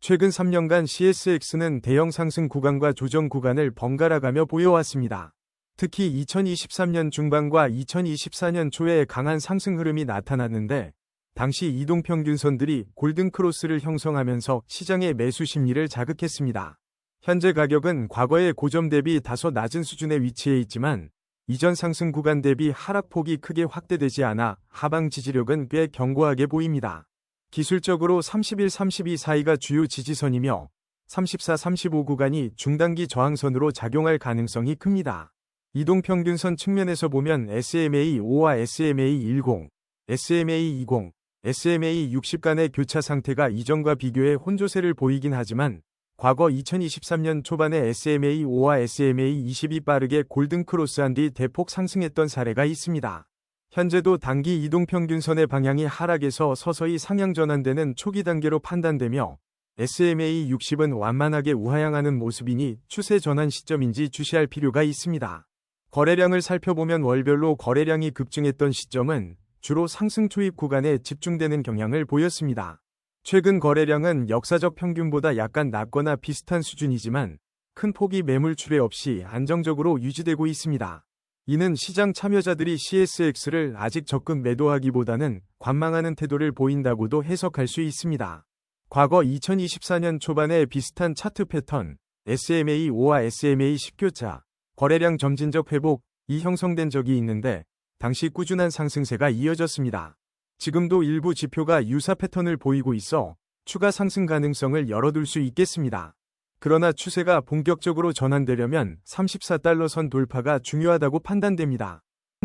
최근 3년간 CSX는 대형 상승 구간과 조정 구간을 번갈아 가며 보여왔습니다. 특히 2023년 중반과 2024년 초에 강한 상승 흐름이 나타났는데 당시 이동평균선들이 골든크로스를 형성하면서 시장의 매수 심리를 자극했습니다. 현재 가격은 과거의 고점 대비 다소 낮은 수준에 위치해 있지만 이전 상승 구간 대비 하락폭이 크게 확대되지 않아 하방 지지력은 꽤 견고하게 보입니다. 기술적으로 31-32 사이가 주요 지지선이며 34-35 구간이 중단기 저항선으로 작용할 가능성이 큽니다. 이동평균선 측면에서 보면 SMA5와 SMA10, SMA20, SMA60 간의 교차 상태가 이전과 비교해 혼조세를 보이긴 하지만 과거 2023년 초반에 SMA5와 SMA20이 빠르게 골든크로스한 뒤 대폭 상승했던 사례가 있습니다. 현재도 단기 이동평균선의 방향이 하락에서 서서히 상향 전환되는 초기 단계로 판단되며 SMA60은 완만하게 우하향하는 모습이니 추세 전환 시점인지 주시할 필요가 있습니다. 거래량을 살펴보면 월별로 거래량이 급증했던 시점은 주로 상승 초입 구간에 집중되는 경향을 보였습니다. 최근 거래량은 역사적 평균보다 약간 낮거나 비슷한 수준이지만 큰 폭의 매물 출회 없이 안정적으로 유지되고 있습니다. 이는 시장 참여자들이 CSX를 아직 적극 매도하기보다는 관망하는 태도를 보인다고도 해석할 수 있습니다. 과거 2024년 초반에 비슷한 차트 패턴, SMA5와 SMA10 교차, 거래량 점진적 회복이 형성된 적이 있는데 당시 꾸준한 상승세가 이어졌습니다. 지금도 일부 지표가 유사 패턴을 보이고 있어 추가 상승 가능성을 열어둘 수 있겠습니다. 그러나 추세가 본격적으로 전환되려면 34달러 선 돌파가 중요하다고 판단됩니다.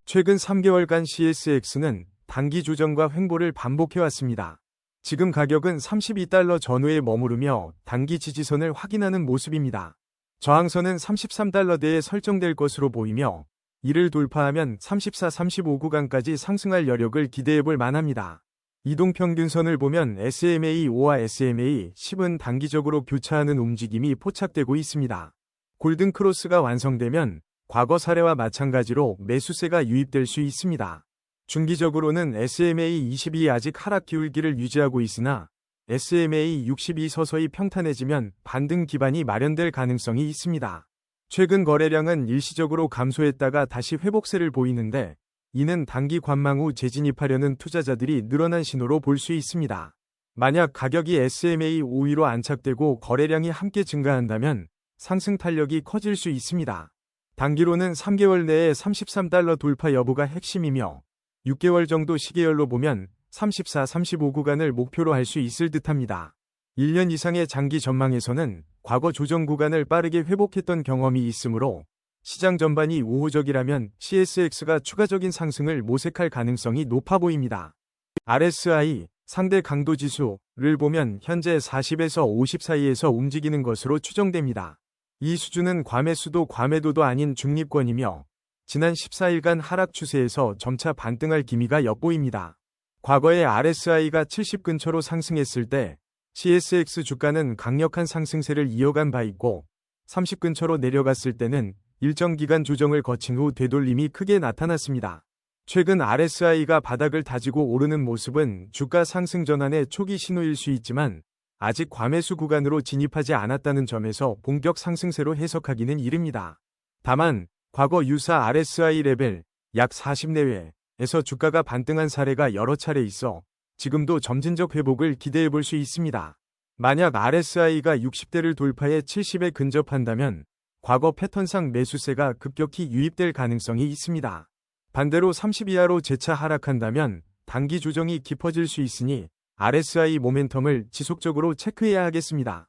최근 3개월간 CSX는 단기 조정과 횡보를 반복해왔습니다. 지금 가격은 32달러 전후에 머무르며 단기 지지선을 확인하는 모습입니다. 저항선은 33달러대에 설정될 것으로 보이며 이를 돌파하면 34-35 구간까지 상승할 여력을 기대해볼 만합니다. 이동평균선을 보면 SMA5와 SMA10은 단기적으로 교차하는 움직임이 포착되고 있습니다. 골든크로스가 완성되면 과거 사례와 마찬가지로 매수세가 유입될 수 있습니다. 중기적으로는 SMA20이 아직 하락 기울기를 유지하고 있으나 SMA60이 서서히 평탄해지면 반등 기반이 마련될 가능성이 있습니다. 최근 거래량은 일시적으로 감소했다가 다시 회복세를 보이는데 이는 단기 관망 후 재진입하려는 투자자들이 늘어난 신호로 볼 수 있습니다. 만약 가격이 SMA 5위로 안착되고 거래량이 함께 증가한다면 상승 탄력이 커질 수 있습니다. 단기로는 3개월 내에 33달러 돌파 여부가 핵심이며 6개월 정도 시계열로 보면 34-35 구간을 목표로 할 수 있을 듯합니다. 1년 이상의 장기 전망에서는 과거 조정 구간을 빠르게 회복했던 경험이 있으므로 시장 전반이 우호적이라면 CSX가 추가적인 상승을 모색할 가능성이 높아 보입니다. RSI, 상대 강도 지수를 보면 현재 40에서 50 사이에서 움직이는 것으로 추정됩니다. 이 수준은 과매수도 과매도도 아닌 중립권이며 지난 14일간 하락 추세에서 점차 반등할 기미가 엿보입니다. 과거에 RSI가 70 근처로 상승했을 때 CSX 주가는 강력한 상승세를 이어간 바 있고 30 근처로 내려갔을 때는 일정 기간 조정을 거친 후 되돌림이 크게 나타났습니다. 최근 RSI가 바닥을 다지고 오르는 모습은 주가 상승 전환의 초기 신호일 수 있지만 아직 과매수 구간으로 진입하지 않았다는 점에서 본격 상승세로 해석하기는 이릅니다. 다만 과거 유사 RSI 레벨 약 40 내외에서 주가가 반등한 사례가 여러 차례 있어 지금도 점진적 회복을 기대해 볼 수 있습니다. 만약 RSI가 60대를 돌파해 70에 근접한다면 과거 패턴상 매수세가 급격히 유입될 가능성이 있습니다. 반대로 30 이하로 재차 하락한다면 단기 조정이 깊어질 수 있으니 RSI 모멘텀을 지속적으로 체크해야 하겠습니다.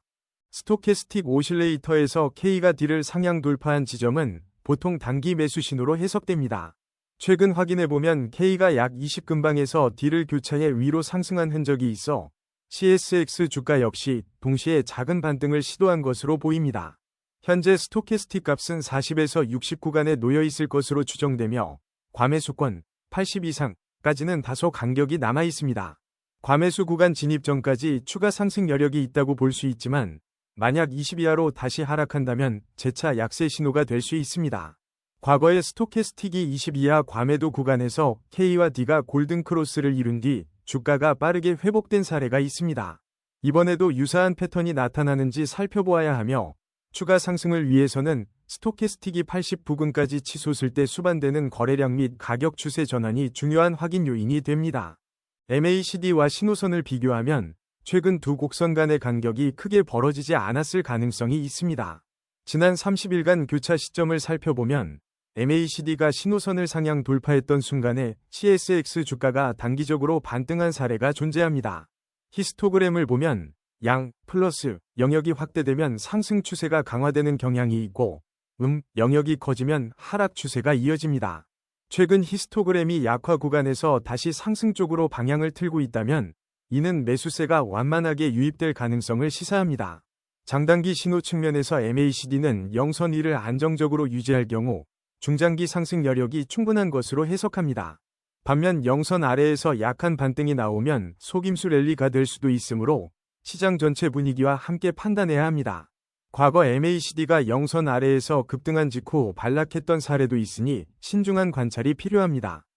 스토캐스틱 오실레이터에서 K가 D를 상향 돌파한 지점은 보통 단기 매수 신호로 해석됩니다. 최근 확인해보면 K가 약 20 근방에서 D를 교차해 위로 상승한 흔적이 있어 CSX 주가 역시 동시에 작은 반등을 시도한 것으로 보입니다. 현재 스토캐스틱 값은 40에서 60 구간에 놓여 있을 것으로 추정되며 과매수권 80 이상까지는 다소 간격이 남아 있습니다. 과매수 구간 진입 전까지 추가 상승 여력이 있다고 볼 수 있지만 만약 20 이하로 다시 하락한다면 재차 약세 신호가 될 수 있습니다. 과거의 스토캐스틱이 20 이하 과매도 구간에서 K와 D가 골든크로스를 이룬 뒤 주가가 빠르게 회복된 사례가 있습니다. 이번에도 유사한 패턴이 나타나는지 살펴보아야 하며 추가 상승을 위해서는 스토캐스틱이 80 부근까지 치솟을 때 수반되는 거래량 및 가격 추세 전환이 중요한 확인 요인이 됩니다. MACD와 신호선을 비교하면 최근 두 곡선 간의 간격이 크게 벌어지지 않았을 가능성이 있습니다. 지난 30일간 교차 시점을 살펴보면 MACD가 신호선을 상향 돌파했던 순간에 CSX 주가가 단기적으로 반등한 사례가 존재합니다. 히스토그램을 보면 양, 플러스 영역이 확대되면 상승 추세가 강화되는 경향이 있고 영역이 커지면 하락 추세가 이어집니다. 최근 히스토그램이 약화 구간에서 다시 상승 쪽으로 방향을 틀고 있다면 이는 매수세가 완만하게 유입될 가능성을 시사합니다. 장단기 신호 측면에서 MACD는 영선 위를 안정적으로 유지할 경우 중장기 상승 여력이 충분한 것으로 해석합니다. 반면 영선 아래에서 약한 반등이 나오면 속임수 랠리가 될 수도 있으므로 시장 전체 분위기와 함께 판단해야 합니다. 과거 MACD가 영선 아래에서 급등한 직후 반락했던 사례도 있으니 신중한 관찰이 필요합니다.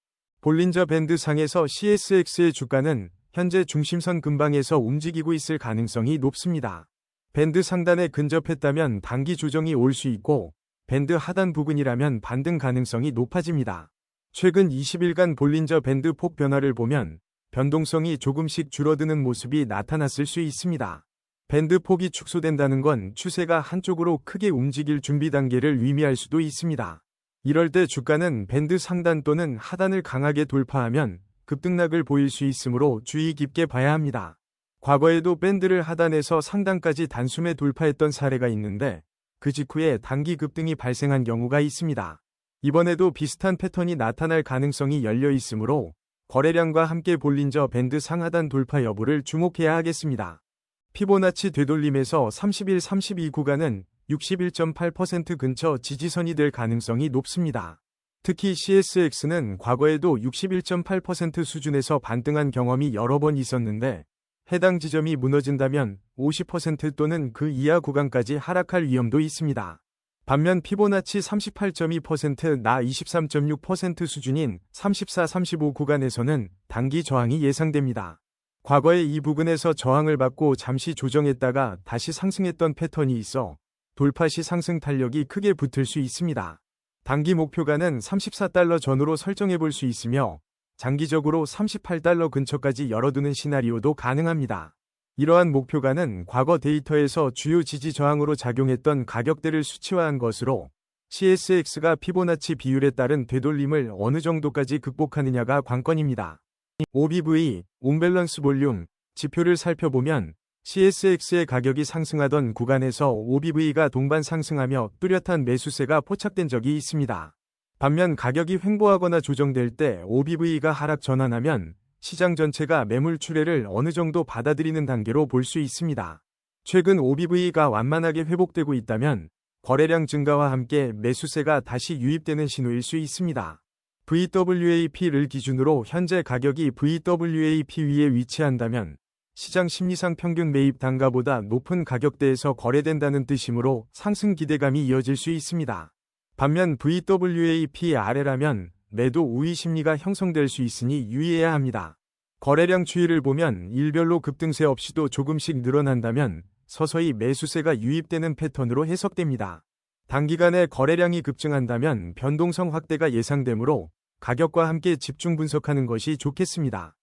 볼린저 밴드 상에서 CSX의 주가는 현재 중심선 근방에서 움직이고 있을 가능성이 높습니다. 밴드 상단에 근접했다면 단기 조정이 올 수 있고 밴드 하단 부근이라면 반등 가능성이 높아집니다. 최근 20일간 볼린저 밴드 폭 변화를 보면 변동성이 조금씩 줄어드는 모습이 나타났을 수 있습니다. 밴드 폭이 축소된다는 건 추세가 한쪽으로 크게 움직일 준비 단계를 의미할 수도 있습니다. 이럴 때 주가는 밴드 상단 또는 하단을 강하게 돌파하면 급등락을 보일 수 있으므로 주의 깊게 봐야 합니다. 과거에도 밴드를 하단에서 상단까지 단숨에 돌파했던 사례가 있는데 그 직후에 단기 급등이 발생한 경우가 있습니다. 이번에도 비슷한 패턴이 나타날 가능성이 열려 있으므로 거래량과 함께 볼린저 밴드 상하단 돌파 여부를 주목해야 하겠습니다. 피보나치 되돌림에서 31-32 구간은 61.8% 근처 지지선이 될 가능성이 높습니다. 특히 CSX는 과거에도 61.8% 수준에서 반등한 경험이 여러 번 있었는데 해당 지점이 무너진다면 50% 또는 그 이하 구간까지 하락할 위험도 있습니다. 반면 피보나치 38.2%, 나 23.6% 수준인 34-35 구간에서는 단기 저항이 예상됩니다. 과거에 이 부근에서 저항을 받고 잠시 조정했다가 다시 상승했던 패턴이 있어 돌파 시 상승 탄력이 크게 붙을 수 있습니다. 단기 목표가는 34달러 전후로 설정해 볼 수 있으며 장기적으로 38달러 근처까지 열어두는 시나리오도 가능합니다. 이러한 목표가는 과거 데이터에서 주요 지지 저항으로 작용했던 가격대를 수치화한 것으로 CSX가 피보나치 비율에 따른 되돌림을 어느 정도까지 극복하느냐가 관건입니다. OBV, 온밸런스 볼륨 지표를 살펴보면 CSX의 가격이 상승하던 구간에서 OBV가 동반 상승하며 뚜렷한 매수세가 포착된 적이 있습니다. 반면 가격이 횡보하거나 조정될 때 OBV가 하락 전환하면 시장 전체가 매물 출회를 어느 정도 받아들이는 단계로 볼 수 있습니다. 최근 OBV가 완만하게 회복되고 있다면 거래량 증가와 함께 매수세가 다시 유입되는 신호일 수 있습니다. VWAP를 기준으로 현재 가격이 VWAP 위에 위치한다면 시장 심리상 평균 매입 단가보다 높은 가격대에서 거래된다는 뜻이므로 상승 기대감이 이어질 수 있습니다. 반면 VWAP 아래라면 매도 우위 심리가 형성될 수 있으니 유의해야 합니다. 거래량 추이를 보면 일별로 급등세 없이도 조금씩 늘어난다면 서서히 매수세가 유입되는 패턴으로 해석됩니다. 단기간에 거래량이 급증한다면 변동성 확대가 예상되므로 가격과 함께 집중 분석하는 것이 좋겠습니다.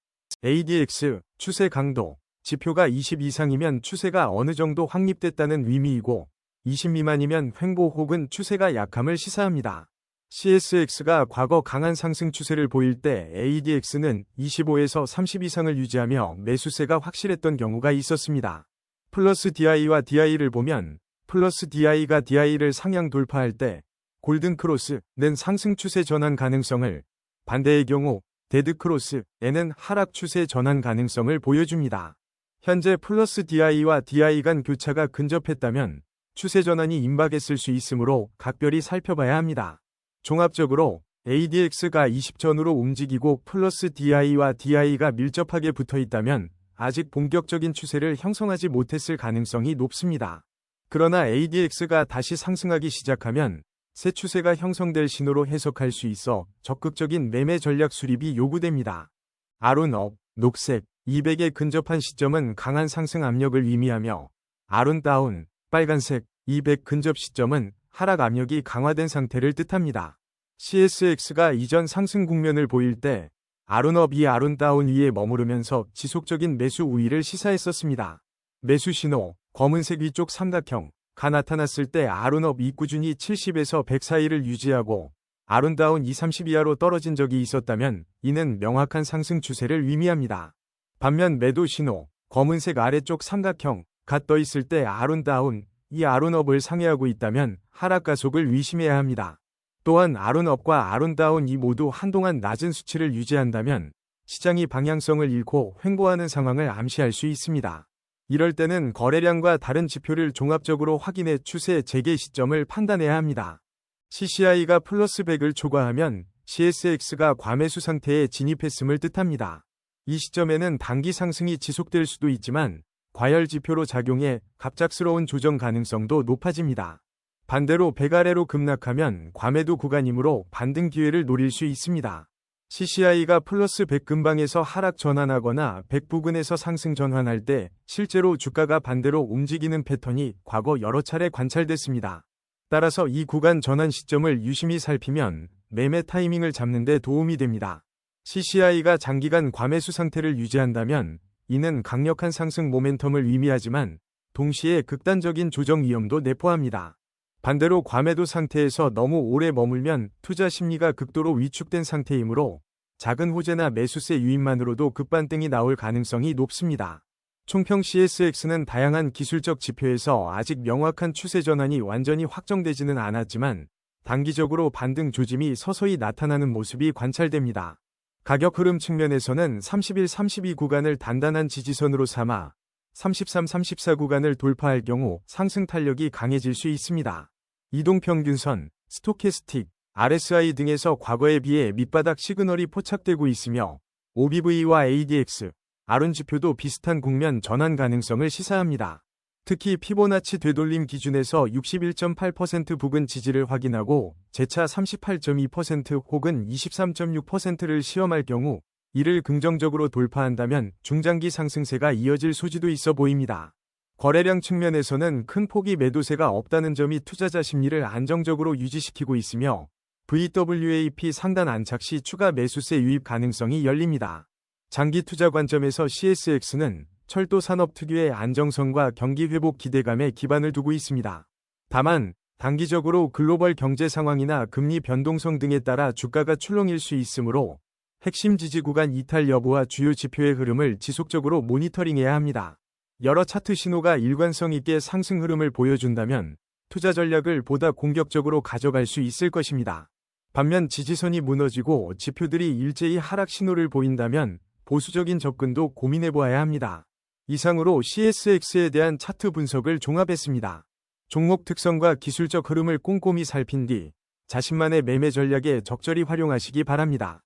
ADX, 추세 강도, 지표가 20 이상이면 추세가 어느 정도 확립됐다는 의미이고 20 미만이면 횡보 혹은 추세가 약함을 시사합니다. CSX가 과거 강한 상승 추세를 보일 때 ADX는 25에서 30 이상을 유지하며 매수세가 확실했던 경우가 있었습니다. 플러스 DI와 DI를 보면 플러스 DI가 DI를 상향 돌파할 때 골든 크로스는 상승 추세 전환 가능성을, 반대의 경우 데드 크로스에는 하락 추세 전환 가능성을 보여줍니다. 현재 플러스 DI와 DI 간 교차가 근접했다면 추세 전환이 임박했을 수 있으므로 각별히 살펴봐야 합니다. 종합적으로 ADX가 20 전후로 움직이고 플러스 DI와 DI가 밀접하게 붙어 있다면 아직 본격적인 추세를 형성하지 못했을 가능성이 높습니다. 그러나 ADX가 다시 상승하기 시작하면 새 추세가 형성될 신호로 해석할 수 있어 적극적인 매매 전략 수립이 요구됩니다. 아론업, 녹색, 200에 근접한 시점은 강한 상승 압력을 의미하며 아룬다운, 빨간색, 200 근접 시점은 하락 압력이 강화된 상태를 뜻합니다. CSX가 이전 상승 국면을 보일 때 아룬업 아룬다운 위에 머무르면서 지속적인 매수 우위를 시사했었습니다. 매수 신호, 검은색 위쪽 삼각형가 나타났을 때 아룬업 꾸준히 70에서 100 사이를 유지하고 아룬다운 30 이하로 떨어진 적이 있었다면 이는 명확한 상승 추세를 의미합니다. 반면 매도 신호, 검은색 아래쪽 삼각형가 떠 있을 때 아룬다운, 아룬업을 상회하고 있다면 하락 가속을 의심해야 합니다. 또한 아룬업과 아룬다운 모두 한동안 낮은 수치를 유지한다면 시장이 방향성을 잃고 횡보하는 상황을 암시할 수 있습니다. 이럴 때는 거래량과 다른 지표를 종합적으로 확인해 추세 재개 시점을 판단해야 합니다. CCI가 플러스 100을 초과하면 CSX가 과매수 상태에 진입했음을 뜻합니다. 이 시점에는 단기 상승이 지속될 수도 있지만 과열 지표로 작용해 갑작스러운 조정 가능성도 높아집니다. 반대로 100 아래로 급락하면 과매도 구간이므로 반등 기회를 노릴 수 있습니다. CCI가 플러스 100 근방에서 하락 전환하거나 100 부근에서 상승 전환할 때 실제로 주가가 반대로 움직이는 패턴이 과거 여러 차례 관찰됐습니다. 따라서 이 구간 전환 시점을 유심히 살피면 매매 타이밍을 잡는 데 도움이 됩니다. CCI가 장기간 과매수 상태를 유지한다면 이는 강력한 상승 모멘텀을 의미하지만 동시에 극단적인 조정 위험도 내포합니다. 반대로 과매도 상태에서 너무 오래 머물면 투자 심리가 극도로 위축된 상태이므로 작은 호재나 매수세 유입만으로도 급반등이 나올 가능성이 높습니다. 총평 CSX는 다양한 기술적 지표에서 아직 명확한 추세 전환이 완전히 확정되지는 않았지만 단기적으로 반등 조짐이 서서히 나타나는 모습이 관찰됩니다. 가격 흐름 측면에서는 31-32 구간을 단단한 지지선으로 삼아 33-34 구간을 돌파할 경우 상승 탄력이 강해질 수 있습니다. 이동평균선, 스토캐스틱, RSI 등에서 과거에 비해 밑바닥 시그널이 포착되고 있으며 OBV와 ADX, 아룬 지표도 비슷한 국면 전환 가능성을 시사합니다. 특히 피보나치 되돌림 기준에서 61.8% 부근 지지를 확인하고 재차 38.2% 혹은 23.6%를 시험할 경우 이를 긍정적으로 돌파한다면 중장기 상승세가 이어질 소지도 있어 보입니다. 거래량 측면에서는 큰 폭의 매도세가 없다는 점이 투자자 심리를 안정적으로 유지시키고 있으며 VWAP 상단 안착 시 추가 매수세 유입 가능성이 열립니다. 장기 투자 관점에서 CSX는 철도 산업 특유의 안정성과 경기 회복 기대감에 기반을 두고 있습니다. 다만 단기적으로 글로벌 경제 상황이나 금리 변동성 등에 따라 주가가 출렁일 수 있으므로 핵심 지지 구간 이탈 여부와 주요 지표의 흐름을 지속적으로 모니터링해야 합니다. 여러 차트 신호가 일관성 있게 상승 흐름을 보여준다면 투자 전략을 보다 공격적으로 가져갈 수 있을 것입니다. 반면 지지선이 무너지고 지표들이 일제히 하락 신호를 보인다면 보수적인 접근도 고민해보아야 합니다. 이상으로 CSX에 대한 차트 분석을 종합했습니다. 종목 특성과 기술적 흐름을 꼼꼼히 살핀 뒤 자신만의 매매 전략에 적절히 활용하시기 바랍니다.